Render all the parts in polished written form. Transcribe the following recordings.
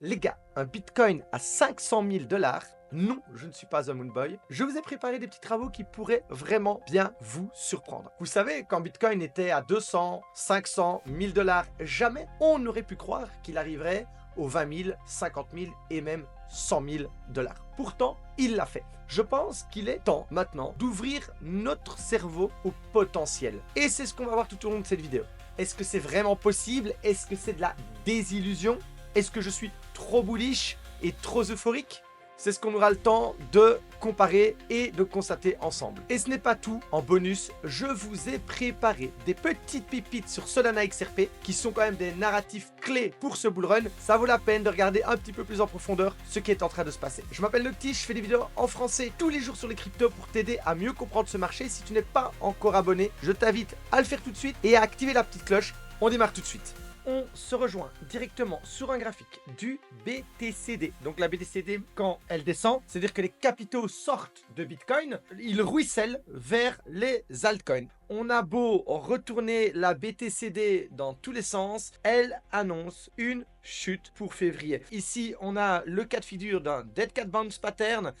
Les gars, un bitcoin à 500 000 $? Non, je ne suis pas un moonboy. Je vous ai préparé des petits travaux qui pourraient vraiment bien vous surprendre. Vous savez, quand bitcoin était à 200, 500, 1000 $, jamais on n'aurait pu croire qu'il arriverait aux 20 000, 50 000 et même 100 000 $. Pourtant, il l'a fait. Je pense qu'il est temps maintenant d'ouvrir notre cerveau au potentiel. Et c'est ce qu'on va voir tout au long de cette vidéo. Est-ce que c'est vraiment possible? Est-ce que c'est de la désillusion? Est-ce que je suis trop bullish et trop euphorique? C'est ce qu'on aura le temps de comparer et de constater ensemble. Et ce n'est pas tout, en bonus, je vous ai préparé des petites pépites sur Solana XRP qui sont quand même des narratifs clés pour ce bullrun. Ça vaut la peine de regarder un petit peu plus en profondeur ce qui est en train de se passer. Je m'appelle Noctis, je fais des vidéos en français tous les jours sur les cryptos pour t'aider à mieux comprendre ce marché. Si tu n'es pas encore abonné, je t'invite à le faire tout de suite et à activer la petite cloche. On démarre tout de suite. On se rejoint directement sur un graphique du BTCD. Donc la BTCD, quand elle descend, c'est-à-dire que les capitaux sortent de Bitcoin, ils ruissellent vers les altcoins. On a beau retourner la BTCD dans tous les sens, elle annonce une chute pour février. Ici, on a le cas de figure d'un Dead Cat Bounce Pattern.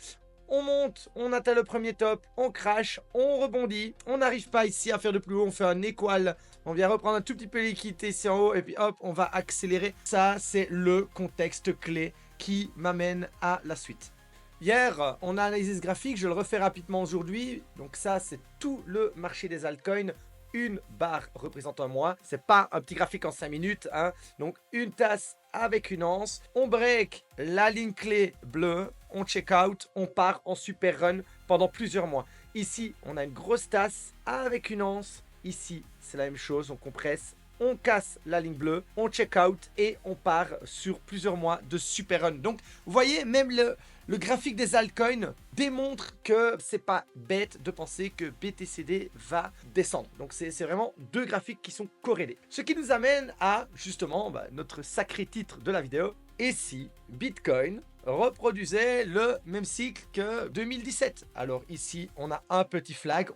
On monte, on atteint le premier top, on crash, on rebondit, on n'arrive pas ici à faire de plus haut, on fait un équal, on vient reprendre un tout petit peu liquidité ici en haut et puis hop, on va accélérer. Ça, c'est le contexte clé qui m'amène à la suite. Hier, on a analysé ce graphique, je le refais rapidement aujourd'hui. Donc ça, c'est tout le marché des altcoins. Une barre représente un mois. C'est pas un petit graphique en 5 minutes. Hein. Donc une tasse avec une anse. On break la ligne clé bleue. On check out. On part en super run pendant plusieurs mois. Ici, on a une grosse tasse avec une anse. Ici, c'est la même chose. On compresse. On casse la ligne bleue, on check out et on part sur plusieurs mois de super run. Donc, vous voyez, même le graphique des altcoins démontre que c'est pas bête de penser que BTCD va descendre. Donc, c'est vraiment deux graphiques qui sont corrélés. Ce qui nous amène à, justement, notre sacré titre de la vidéo. Et si Bitcoin reproduisait le même cycle que 2017? Alors ici, on a un petit flag,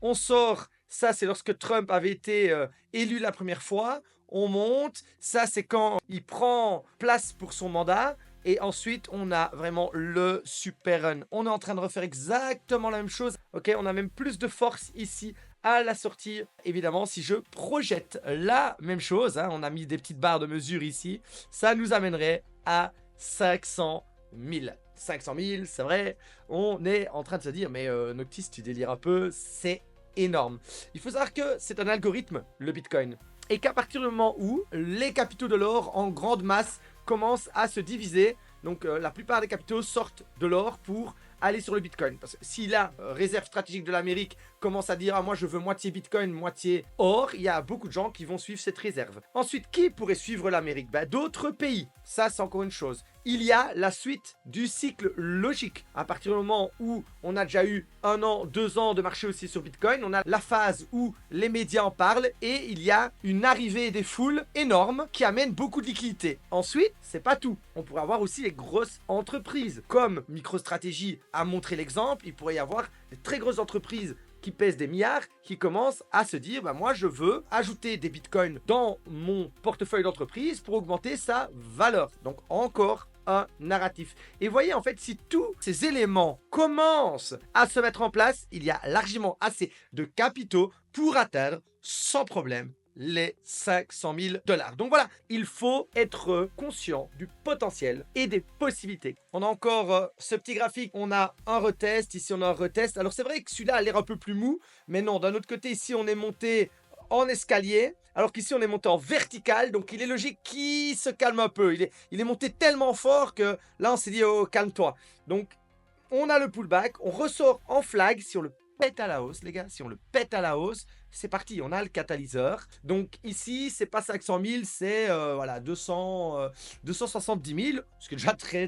on sort. Ça, c'est lorsque Trump avait été élu la première fois. On monte. Ça, c'est quand il prend place pour son mandat. Et ensuite, on a vraiment le super run. On est en train de refaire exactement la même chose. Ok, on a même plus de force ici à la sortie. Évidemment, si je projette la même chose, hein, on a mis des petites barres de mesure ici, ça nous amènerait à 500 000. 500 000, c'est vrai. On est en train de se dire, mais Noctis, tu délires un peu, c'est énorme. Il faut savoir que c'est un algorithme, le Bitcoin, et qu'à partir du moment où les capitaux de l'or en grande masse commencent à se diviser, donc la plupart des capitaux sortent de l'or pour aller sur le Bitcoin. Parce que si la réserve stratégique de l'Amérique commence à dire « Ah, moi je veux moitié Bitcoin, moitié or », il y a beaucoup de gens qui vont suivre cette réserve. Ensuite, qui pourrait suivre l'Amérique? D'autres pays. Ça, c'est encore une chose. Il y a la suite du cycle logique. À partir du moment où on a déjà eu 1 an, 2 ans de marché aussi sur Bitcoin, on a la phase où les médias en parlent et il y a une arrivée des foules énorme qui amène beaucoup de liquidités. Ensuite, c'est pas tout. On pourrait avoir aussi les grosses entreprises. Comme MicroStrategy a montré l'exemple, il pourrait y avoir des très grosses entreprises qui pèsent des milliards, qui commencent à se dire moi je veux ajouter des bitcoins dans mon portefeuille d'entreprise pour augmenter sa valeur. Donc encore un narratif. Et voyez en fait, si tous ces éléments commencent à se mettre en place, il y a largement assez de capitaux pour atteindre sans problème les 500 000 $. Donc voilà, il faut être conscient du potentiel et des possibilités. On a encore ce petit graphique, on a un retest, ici on a un retest. Alors c'est vrai que celui-là a l'air un peu plus mou, mais non, d'un autre côté, ici on est monté en escalier, alors qu'ici on est monté en vertical, donc il est logique qu'il se calme un peu. Il est monté tellement fort que là on s'est dit oh calme-toi. Donc on a le pullback, on ressort en flag, si on le pète à la hausse les gars, si on le pète à la hausse, c'est parti, on a le catalyseur. Donc ici, c'est pas 500 000, c'est voilà, 270 000, ce qui est déjà très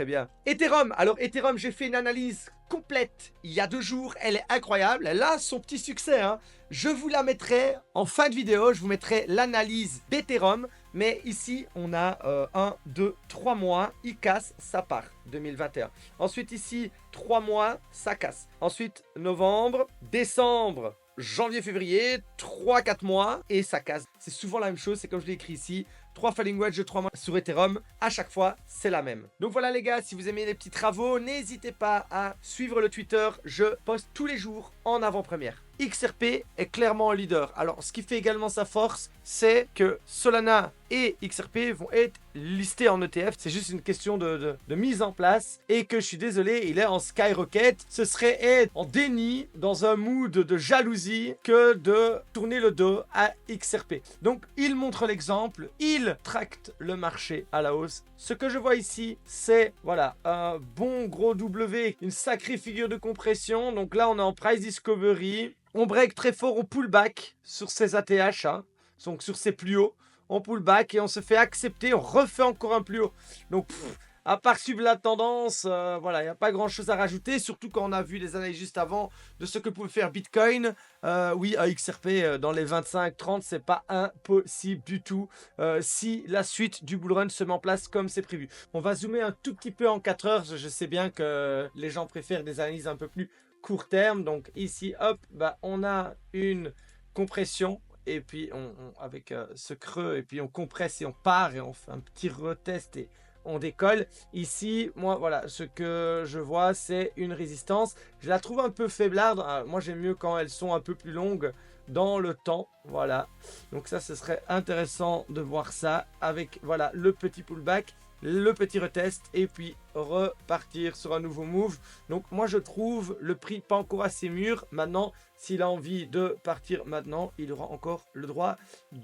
bien. Ethereum, alors Ethereum, j'ai fait une analyse complète il y a 2 jours, elle est incroyable, elle a son petit succès. Hein. Je vous la mettrai en fin de vidéo, je vous mettrai l'analyse d'Ethereum, mais ici, on a 1, 2, 3 mois, il casse, ça part, 2021. Ensuite ici, 3 mois, ça casse. Ensuite, novembre, décembre, janvier, février, 3-4 mois et ça casse. C'est souvent la même chose, c'est comme je l'ai écrit ici, 3 falling wedge de 3 mois sur Ethereum, à chaque fois, c'est la même. Donc voilà les gars, si vous aimez les petits travaux, n'hésitez pas à suivre le Twitter. Je poste tous les jours en avant-première. XRP est clairement un leader. Alors, ce qui fait également sa force, c'est que Solana et XRP vont être listés en ETF. C'est juste une question de mise en place. Et que je suis désolé, il est en skyrocket. Ce serait être en déni, dans un mood de jalousie, que de tourner le dos à XRP. Donc, il montre l'exemple. Il tracte le marché à la hausse. Ce que je vois ici, c'est, voilà, un bon gros W, une sacrée figure de compression. Donc là, on est en price discovery. On break très fort, on pull back sur ces ATH, hein, donc sur ces plus hauts. On pull back et on se fait accepter, on refait encore un plus haut. Donc, à part suivre la tendance, voilà, il n'y a pas grand chose à rajouter, surtout quand on a vu les analyses juste avant de ce que pouvait faire Bitcoin. Oui, à XRP dans les 25-30, c'est pas impossible du tout si la suite du bull run se met en place comme c'est prévu. On va zoomer un tout petit peu en 4 heures. Je sais bien que les gens préfèrent des analyses un peu plus court terme. Donc ici, hop, bah, on a une compression. Et puis, avec ce creux, et puis on compresse et on part et on fait un petit retest et on décolle. Ici, moi, voilà, ce que je vois, c'est une résistance. Je la trouve un peu faiblarde. Moi, j'aime mieux quand elles sont un peu plus longues dans le temps. Voilà. Donc ça, ce serait intéressant de voir ça avec, voilà, le petit pullback, le petit retest et puis repartir sur un nouveau move. Donc moi je trouve le prix pas encore assez mûr. Maintenant, s'il a envie de partir maintenant, il aura encore le droit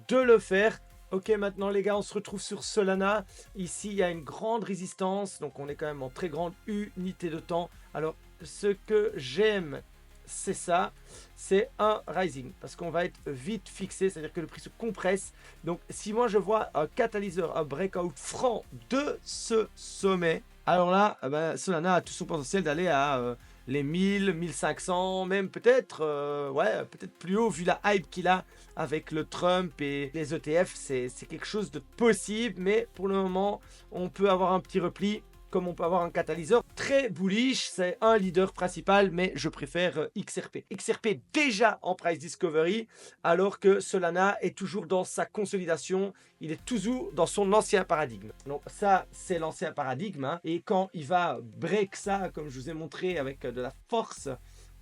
de le faire. Ok, maintenant les gars, on se retrouve sur Solana. Ici, il y a une grande résistance, donc on est quand même en très grande unité de temps. Alors, ce que j'aime, c'est ça, c'est un rising, parce qu'on va être vite fixé, c'est-à-dire que le prix se compresse. Donc, si moi je vois un catalyseur, un breakout franc de ce sommet, alors là, Solana a tout son potentiel d'aller à les 1000, 1500, même peut-être, ouais, peut-être plus haut vu la hype qu'il a avec le Trump et les ETF. C'est quelque chose de possible, mais pour le moment, on peut avoir un petit repli. Comme on peut avoir un catalyseur très bullish, c'est un leader principal, mais je préfère XRP. XRP déjà en price discovery, alors que Solana est toujours dans sa consolidation, il est toujours dans son ancien paradigme. Donc ça, c'est l'ancien paradigme, hein. Et quand il va break ça, comme je vous ai montré, avec de la force,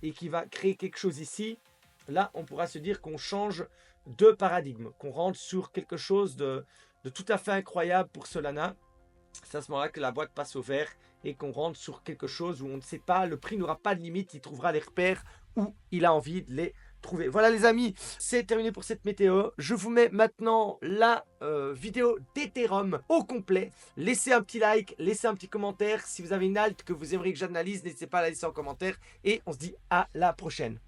et qu'il va créer quelque chose ici, là, on pourra se dire qu'on change de paradigme, qu'on rentre sur quelque chose de tout à fait incroyable pour Solana. C'est à ce moment-là que la boîte passe au vert et qu'on rentre sur quelque chose où on ne sait pas, le prix n'aura pas de limite, il trouvera les repères où il a envie de les trouver. Voilà les amis, c'est terminé pour cette météo. Je vous mets maintenant la vidéo d'Ethereum au complet. Laissez un petit like, laissez un petit commentaire. Si vous avez une alt que vous aimeriez que j'analyse, n'hésitez pas à la laisser en commentaire. Et on se dit à la prochaine.